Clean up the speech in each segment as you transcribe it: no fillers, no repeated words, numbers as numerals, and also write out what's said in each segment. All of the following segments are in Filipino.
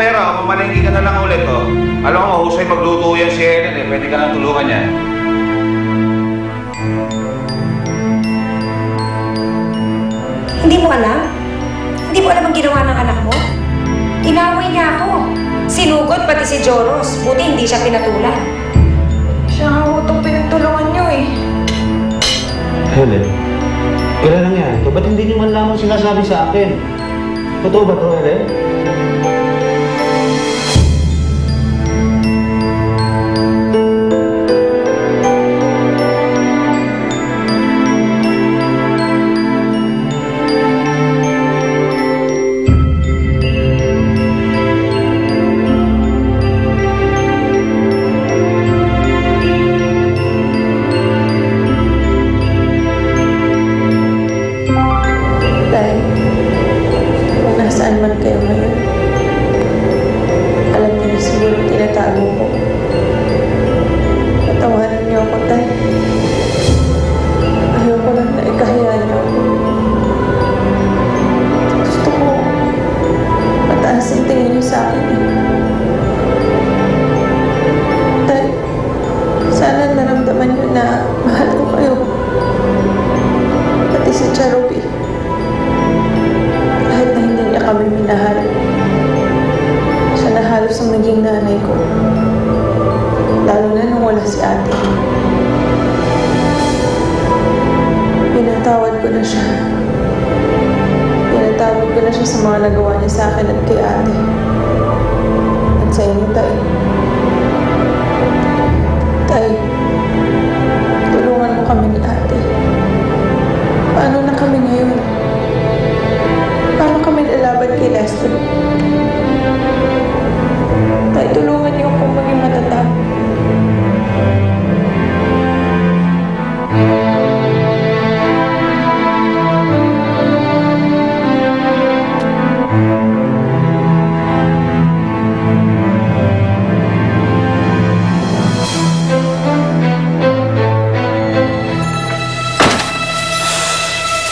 pera, mamalengke ka na lang ulit, oh. Alam mo, mahusay magluto yan si Helen, eh. Pwede ka nang tulungan niya. Hindi mo alam? Hindi mo alam ang ginawa ng anak mo? Inaway niya ako. Sinugod pati si Joros. Buti hindi siya pinatulan. Siya nga utong pinagtulungan niyo eh. Helen, kailan nangyari ito? Ba't hindi niyo man lamang sinasabi sa akin? Totoo ba ito, Helen? Saan man kayo ngayon, alam niyo na siguro tinatago ko. Patawarin niyo ako, Tay. Ayoko lang na ikahiya niyo ako. Gusto ko mataas ang tingin niyo sa akin eh. Tay, sana naramdaman niyo na mahal ko kayo. Pati si Charubi. Kami minahal. Siya na halos ang naging nanay ko. Lalo na nung wala si ate. Pinatawad ko na siya. Pinatawad ko na siya sa mga nagawa niya sa akin at kay ate. At sa inyo, Tay. Tay, tulungan mo kami ni ate. Paano na kami ngayon? Paano kami lalaban kay Lester? Tay, tulungan niyo akong maging matatag.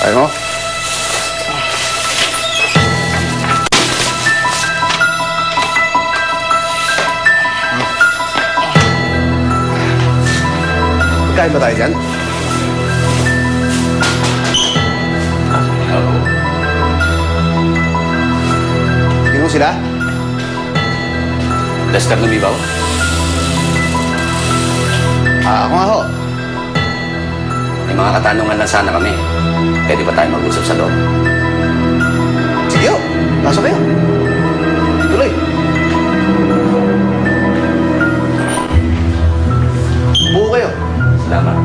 Ayaw mo? Kain ba tayo dyan? Hindi mo sila? Lester lumibaw? Ako nga ho. May mga katanungan lang sana kami. Pwede ba tayo mag-usap sa loob? Sige ho. Pasok kayo. Tuloy. Buo kayo. Salamat.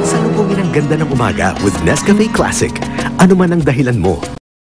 Salubungin ang ganda ng umaga with Nescafe Classic. Ano man ang dahilan mo,